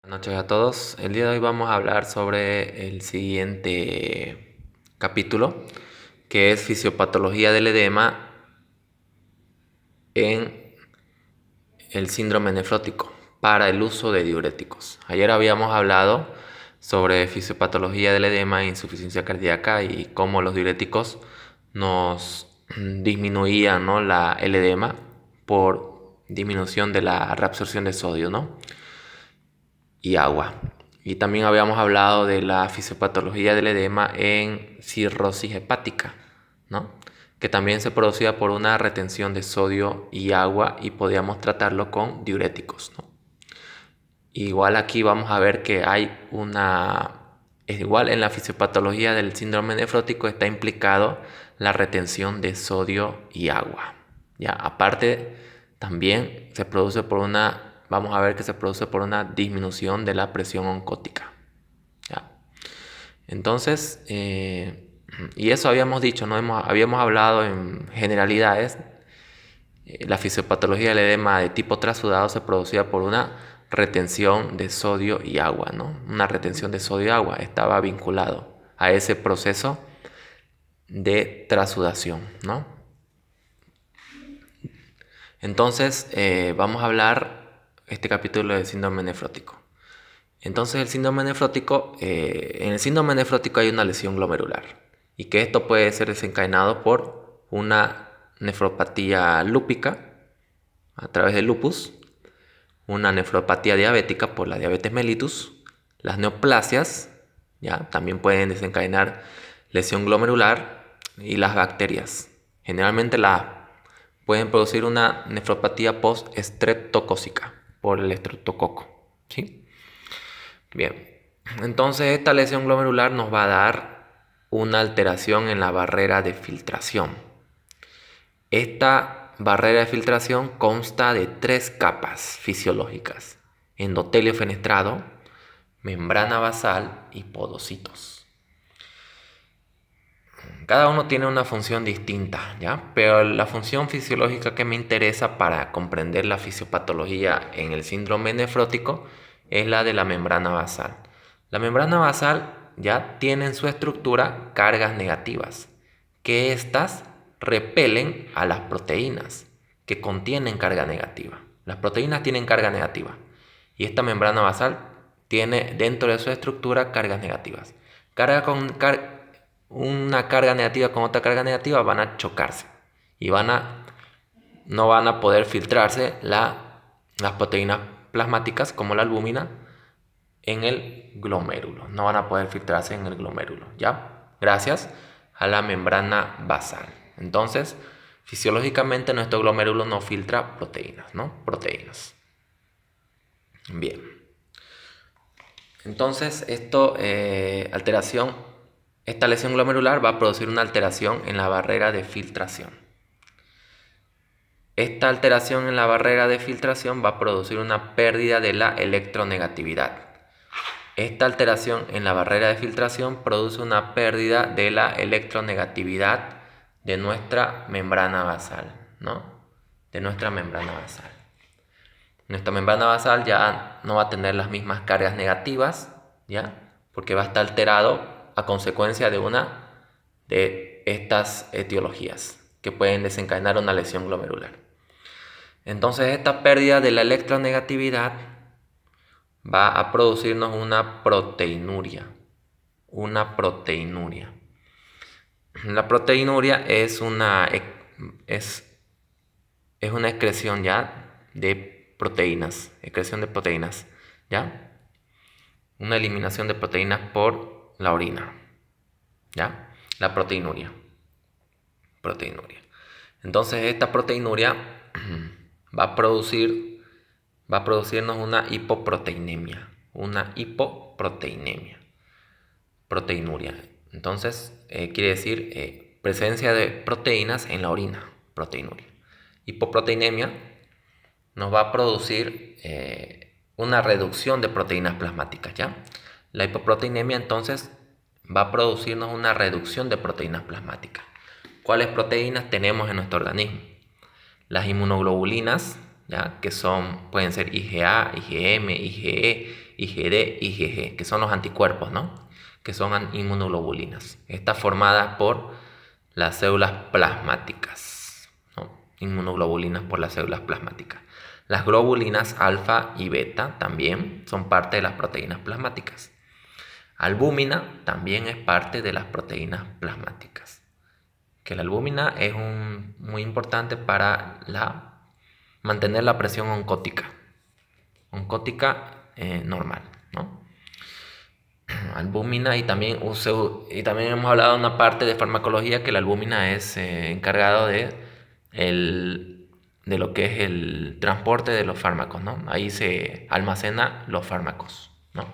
Buenas noches a todos. El día de hoy vamos a hablar sobre el siguiente capítulo, que es fisiopatología del edema en el síndrome nefrótico para el uso de diuréticos. Ayer habíamos hablado sobre fisiopatología del edema e insuficiencia cardíaca y cómo los diuréticos nos disminuían, ¿no?, el edema por disminución de la reabsorción de sodio, ¿no?, y agua. Y también habíamos hablado de la fisiopatología del edema en cirrosis hepática, ¿no?, que también se producía por una retención de sodio y agua y podíamos tratarlo con diuréticos, ¿no? Igual aquí vamos a ver que es igual en la fisiopatología del síndrome nefrótico está implicado la retención de sodio y agua. Ya, aparte también vamos a ver que se produce por una disminución de la presión oncótica. ¿Ya? Entonces, y eso habíamos dicho, ¿no? Habíamos hablado en generalidades. La fisiopatología del edema de tipo trasudado se producía por una retención de sodio y agua, ¿no? Una retención de sodio y agua estaba vinculado a ese proceso de trasudación, ¿no? Entonces, vamos a hablar este capítulo del síndrome nefrótico. Entonces, en el síndrome nefrótico hay una lesión glomerular y que esto puede ser desencadenado por una nefropatía lúpica a través del lupus, una nefropatía diabética por la diabetes mellitus, las neoplasias, ¿ya?, también pueden desencadenar lesión glomerular, y las bacterias. Generalmente pueden producir una nefropatía post-estreptocócica por el estreptococo, ¿sí? Bien, entonces esta lesión glomerular nos va a dar una alteración en la barrera de filtración. Esta barrera de filtración consta de 3 capas fisiológicas: endotelio fenestrado, membrana basal y podocitos. Cada uno tiene una función distinta, ¿ya? Pero la función fisiológica que me interesa para comprender la fisiopatología en el síndrome nefrótico es la de la membrana basal. La membrana basal ya tiene en su estructura cargas negativas, que éstas repelen a las proteínas que contienen carga negativa. Las proteínas tienen carga negativa y esta membrana basal tiene dentro de su estructura cargas negativas. Una carga negativa con otra carga negativa van a chocarse y no van a poder filtrarse las proteínas plasmáticas como la albúmina en el glomérulo. No van a poder filtrarse en el glomérulo, ¿ya? Gracias a la membrana basal. Entonces, fisiológicamente nuestro glomérulo no filtra proteínas, ¿no? Proteínas. Bien. Entonces, esta lesión glomerular va a producir una alteración en la barrera de filtración. Esta alteración en la barrera de filtración va a producir una pérdida de la electronegatividad. Esta alteración en la barrera de filtración produce una pérdida de la electronegatividad de nuestra membrana basal, ¿no? De nuestra membrana basal. Nuestra membrana basal ya no va a tener las mismas cargas negativas, ¿ya? Porque va a estar alterado a consecuencia de una de estas etiologías que pueden desencadenar una lesión glomerular. Entonces, esta pérdida de la electronegatividad va a producirnos una proteinuria. La proteinuria es una excreción ya de proteínas, ¿ya? Una eliminación de proteínas por la orina, ¿ya? La proteinuria. Entonces esta proteinuria va a producirnos una hipoproteinemia. Proteinuria. Entonces quiere decir presencia de proteínas en la orina, proteinuria. Hipoproteinemia nos va a producir una reducción de proteínas plasmáticas, ¿ya? La hipoproteinemia entonces va a producirnos una reducción de proteínas plasmáticas. ¿Cuáles proteínas tenemos en nuestro organismo? Las inmunoglobulinas, ¿ya? Que pueden ser IgA, IgM, IgE, IgD, IgG, que son los anticuerpos, ¿no? Que son inmunoglobulinas. Está formada por las células plasmáticas, ¿no? Inmunoglobulinas por las células plasmáticas. Las globulinas alfa y beta también son parte de las proteínas plasmáticas. Albúmina también es parte de las proteínas plasmáticas. Que la albúmina es muy importante para mantener la presión oncótica normal, ¿no? Albúmina y también hemos hablado de una parte de farmacología que la albúmina es encargado de lo que es el transporte de los fármacos, ¿no? Ahí se almacenan los fármacos, ¿no?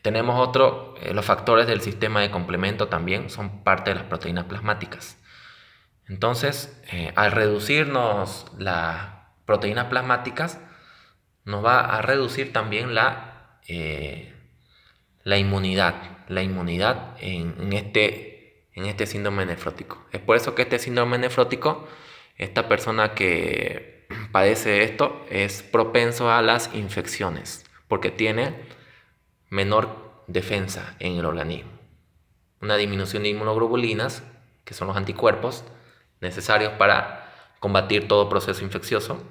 Tenemos los factores del sistema de complemento también son parte de las proteínas plasmáticas. Entonces, al reducirnos las proteínas plasmáticas, nos va a reducir también la inmunidad en este síndrome nefrótico. Es por eso que este síndrome nefrótico, esta persona que padece esto, es propenso a las infecciones, porque tiene menor defensa en el organismo. Una disminución de inmunoglobulinas, que son los anticuerpos necesarios para combatir todo proceso infeccioso,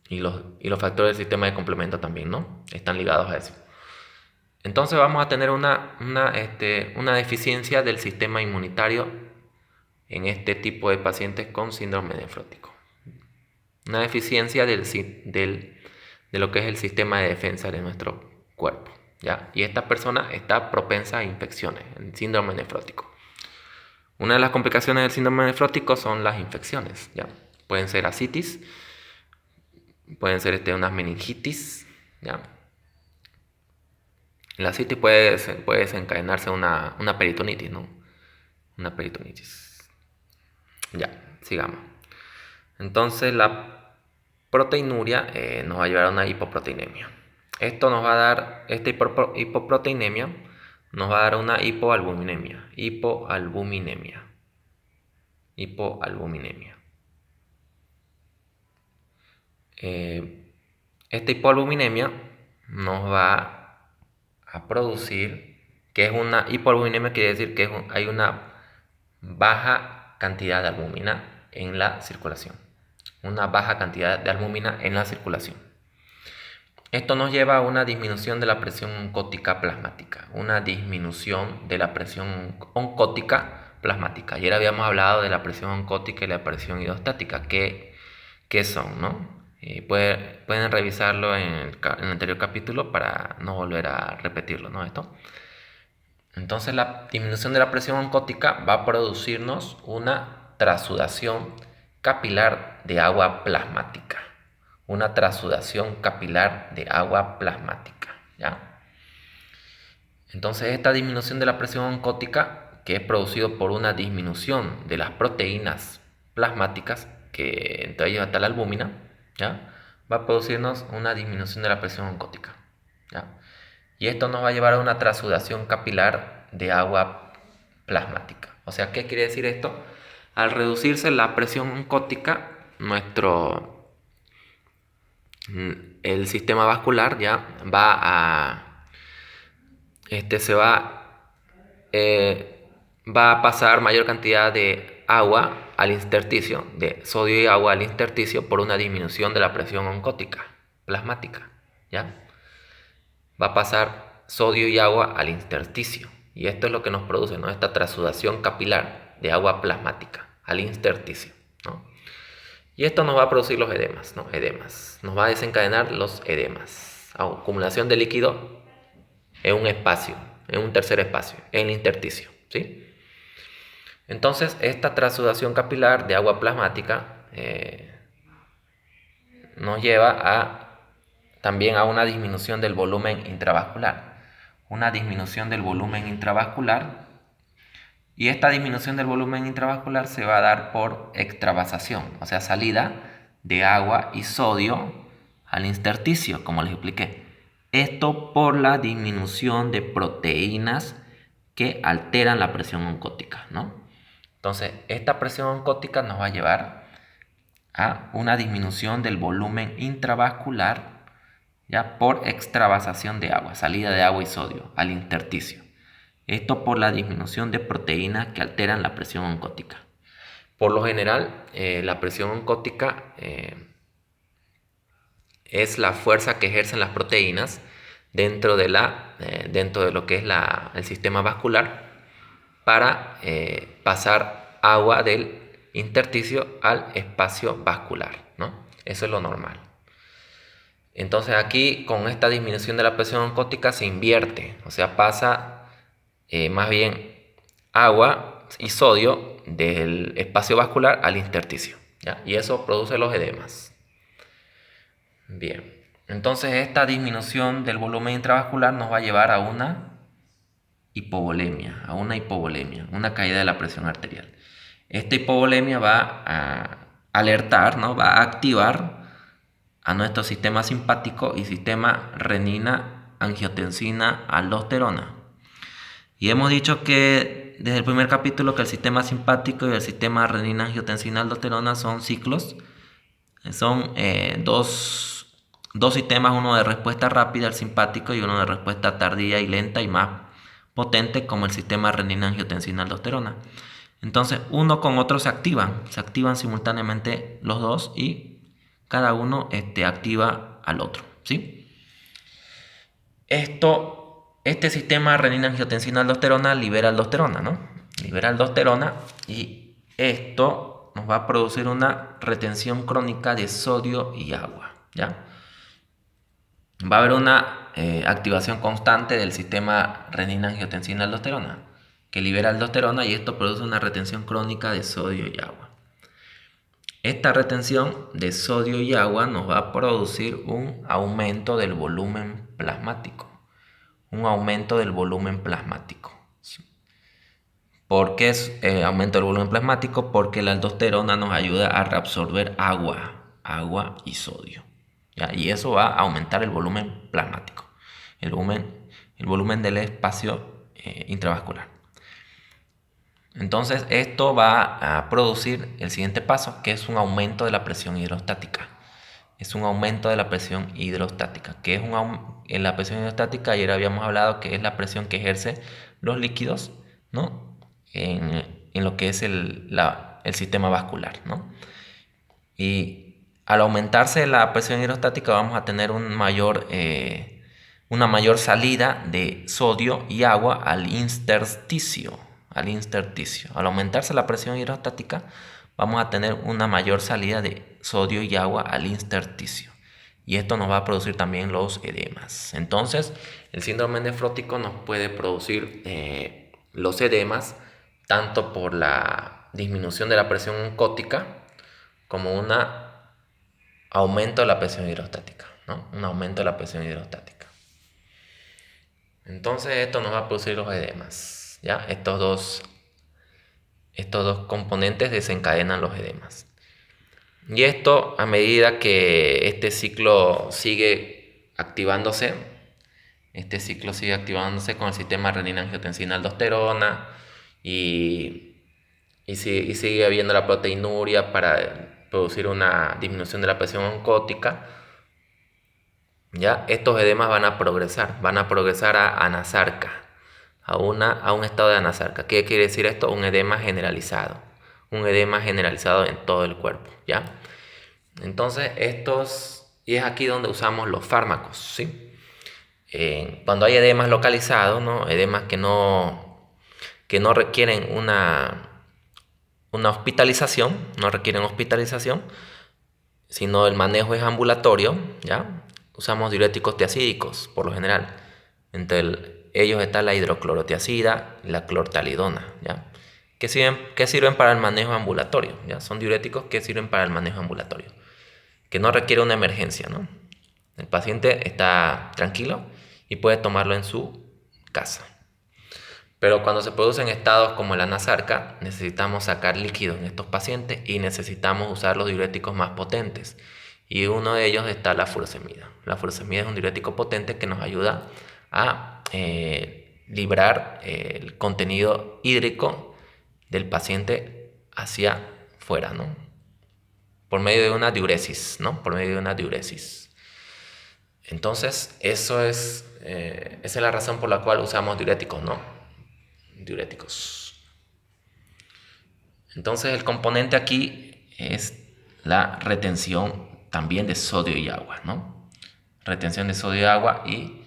y los factores del sistema de complemento también, ¿no? Están ligados a eso. Entonces vamos a tener una deficiencia del sistema inmunitario en este tipo de pacientes con síndrome nefrótico. Una deficiencia de lo que es el sistema de defensa de nuestro cuerpo, ¿ya? Y esta persona está propensa a infecciones, el síndrome nefrótico. Una de las complicaciones del síndrome nefrótico son las infecciones, ¿ya? Pueden ser ascitis, pueden ser unas meningitis, ¿ya? La ascitis puede desencadenarse una peritonitis, ¿no? Una peritonitis. Ya, sigamos. Entonces la proteinuria nos va a llevar a una hipoproteinemia. Esta hipoproteinemia nos va a dar una hipoalbuminemia. Esta hipoalbuminemia nos va a producir, que es una hipoalbuminemia, quiere decir que hay una baja cantidad de albúmina en la circulación. Una baja cantidad de albúmina en la circulación. Esto nos lleva a una disminución de la presión oncótica plasmática. Una disminución de la presión oncótica plasmática. Ayer habíamos hablado de la presión oncótica y la presión hidrostática. ¿Qué son, no? Pueden revisarlo en el anterior capítulo para no volver a repetirlo, ¿no? Entonces la disminución de la presión oncótica va a producirnos una trasudación capilar de agua plasmática. Una trasudación capilar de agua plasmática, ¿ya? Entonces esta disminución de la presión oncótica, que es producido por una disminución de las proteínas plasmáticas, que entre ellas está la albúmina, ¿ya? Va a producirnos una disminución de la presión oncótica, ¿ya? Y esto nos va a llevar a una trasudación capilar de agua plasmática. O sea, ¿qué quiere decir esto? Al reducirse la presión oncótica, el sistema vascular ya va a pasar mayor cantidad de agua al intersticio, de sodio y agua al intersticio, por una disminución de la presión oncótica plasmática, ¿ya? Va a pasar sodio y agua al intersticio, y esto es lo que nos produce, ¿no? Esta trasudación capilar de agua plasmática al intersticio, ¿no? Y esto nos va a producir los edemas, ¿no? Nos va a desencadenar los edemas. Acumulación de líquido en un espacio, en un tercer espacio, en el intersticio, ¿sí? Entonces, esta trasudación capilar de agua plasmática nos lleva también a una disminución del volumen intravascular. Una disminución del volumen intravascular. Y esta disminución del volumen intravascular se va a dar por extravasación, o sea, salida de agua y sodio al intersticio, como les expliqué. Esto por la disminución de proteínas que alteran la presión oncótica, ¿no? Entonces, esta presión oncótica nos va a llevar a una disminución del volumen intravascular, ya, por extravasación de agua, salida de agua y sodio al intersticio. Esto por la disminución de proteínas que alteran la presión oncótica. Por lo general, la presión oncótica es la fuerza que ejercen las proteínas dentro de lo que es el sistema vascular para pasar agua del intersticio al espacio vascular, ¿no? Eso es lo normal. Entonces aquí con esta disminución de la presión oncótica se invierte, o sea, pasa más bien agua y sodio del espacio vascular al intersticio, ¿ya? Y eso produce los edemas. Bien, entonces esta disminución del volumen intravascular nos va a llevar a una hipovolemia, una caída de la presión arterial. Esta hipovolemia va a alertar, ¿no? Va a activar a nuestro sistema simpático y sistema renina, angiotensina, aldosterona. Y hemos dicho que desde el primer capítulo que el sistema simpático y el sistema renina, angiotensina, aldosterona son ciclos. Son dos sistemas, uno de respuesta rápida, el simpático, y uno de respuesta tardía y lenta y más potente, como el sistema renina, angiotensina, aldosterona. Entonces, uno con otro se activan simultáneamente los dos y cada uno activa al otro, ¿sí? Este sistema renina, angiotensina, aldosterona libera aldosterona, ¿no? Libera aldosterona y esto nos va a producir una retención crónica de sodio y agua, ¿ya? Va a haber una activación constante del sistema renina, angiotensina, aldosterona, que libera aldosterona y esto produce una retención crónica de sodio y agua. Esta retención de sodio y agua nos va a producir un aumento del volumen plasmático. ¿Por qué es aumento del volumen plasmático? Porque la aldosterona nos ayuda a reabsorber agua y sodio, ¿ya? Y eso va a aumentar el volumen plasmático, el volumen del espacio intravascular. Entonces esto va a producir el siguiente paso, que es un aumento de la presión hidrostática. Que es en la presión hidrostática, ayer habíamos hablado que es la presión que ejerce los líquidos, ¿no? en lo que es el sistema vascular, ¿no? Y al aumentarse la presión hidrostática vamos a tener una mayor salida de sodio y agua al intersticio. Al aumentarse la presión hidrostática vamos a tener una mayor salida de sodio y agua al intersticio. Y esto nos va a producir también los edemas. Entonces, el síndrome nefrótico nos puede producir los edemas tanto por la disminución de la presión oncótica como un aumento de la presión hidrostática, ¿no? Un aumento de la presión hidrostática. Entonces esto nos va a producir los edemas, ¿ya? Estos dos componentes desencadenan los edemas. Y esto, a medida que este ciclo sigue activándose con el sistema renina, angiotensina, aldosterona y sigue habiendo la proteinuria para producir una disminución de la presión oncótica, ¿ya? Estos edemas van a progresar a anasarca, a un estado de anasarca. ¿Qué quiere decir esto? Un edema generalizado en todo el cuerpo, ¿ya? Entonces y es aquí donde usamos los fármacos, ¿sí? Cuando hay edemas localizados, ¿no? Edemas que no requieren una hospitalización, sino el manejo es ambulatorio, ¿ya? Usamos diuréticos tiacídicos, por lo general. Entre ellos está la hidroclorotiacida y la clortalidona, ¿ya? Que sirven para el manejo ambulatorio, ¿ya? Son diuréticos que sirven para el manejo ambulatorio, que no requiere una emergencia, ¿no? El paciente está tranquilo y puede tomarlo en su casa. Pero cuando se producen estados como la anasarca, necesitamos sacar líquido en estos pacientes y necesitamos usar los diuréticos más potentes. Y uno de ellos está la furosemida. La furosemida es un diurético potente que nos ayuda a librar el contenido hídrico del paciente hacia fuera, ¿no? por medio de una diuresis, ¿no? Por medio de una diuresis. Entonces, esa es la razón por la cual usamos diuréticos, ¿no? Diuréticos. Entonces, el componente aquí es la retención también de sodio y agua, ¿no? Retención de sodio y agua y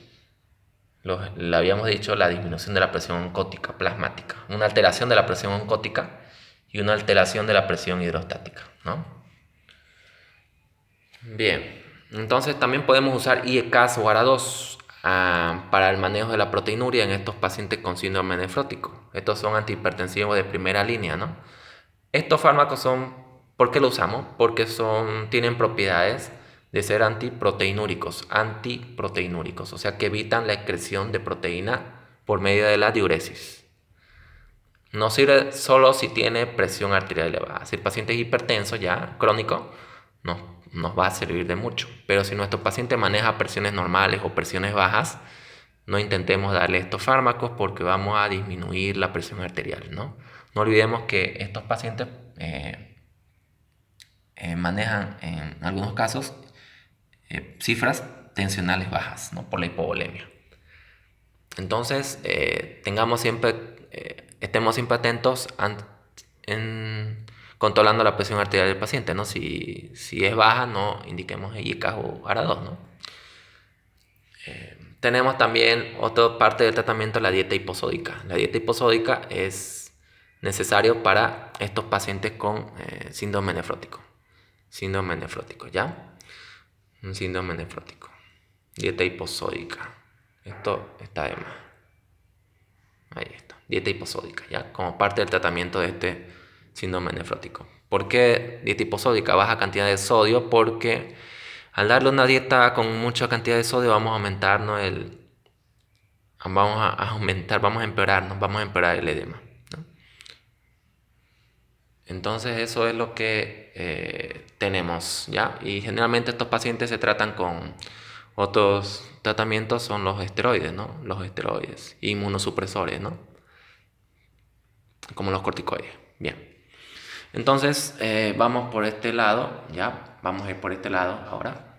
le habíamos dicho la disminución de la presión oncótica plasmática, una alteración de la presión oncótica y una alteración de la presión hidrostática, ¿no? Bien, entonces también podemos usar IECAS o ARA2 para el manejo de la proteinuria en estos pacientes con síndrome nefrótico. Estos son antihipertensivos de primera línea, ¿no? Estos fármacos ¿por qué lo usamos? Porque tienen propiedades de ser antiproteinúricos, o sea que evitan la excreción de proteína por medio de la diuresis. No sirve solo si tiene presión arterial elevada. Si el paciente es hipertenso ya, crónico, no nos va a servir de mucho. Pero si nuestro paciente maneja presiones normales o presiones bajas, no intentemos darle estos fármacos porque vamos a disminuir la presión arterial, ¿no? No olvidemos que estos pacientes manejan en algunos casos cifras tensionales bajas, ¿no? Por la hipovolemia. Entonces, estemos siempre atentos controlando la presión arterial del paciente, ¿no? Si es baja, no indiquemos IECAS o ARA2, ¿no? Tenemos también otra parte del tratamiento, la dieta hiposódica. La dieta hiposódica es necesario para estos pacientes con síndrome nefrótico. Síndrome nefrótico, ¿ya? Un síndrome nefrótico. Dieta hiposódica. Esto está de más. Ahí está. Dieta hiposódica, ¿ya? Como parte del tratamiento de este síndrome nefrótico. ¿Por qué dieta hiposódica? Baja cantidad de sodio, porque al darle una dieta con mucha cantidad de sodio vamos a aumentar, ¿no? Vamos a empeorar el edema, ¿no? Entonces eso es lo que tenemos, ¿ya? Y generalmente estos pacientes se tratan con otros tratamientos, son los esteroides, ¿no? Los esteroides, inmunosupresores, ¿no? Como los corticoides. Bien. Entonces vamos por este lado, ¿ya? Vamos a ir por este lado ahora.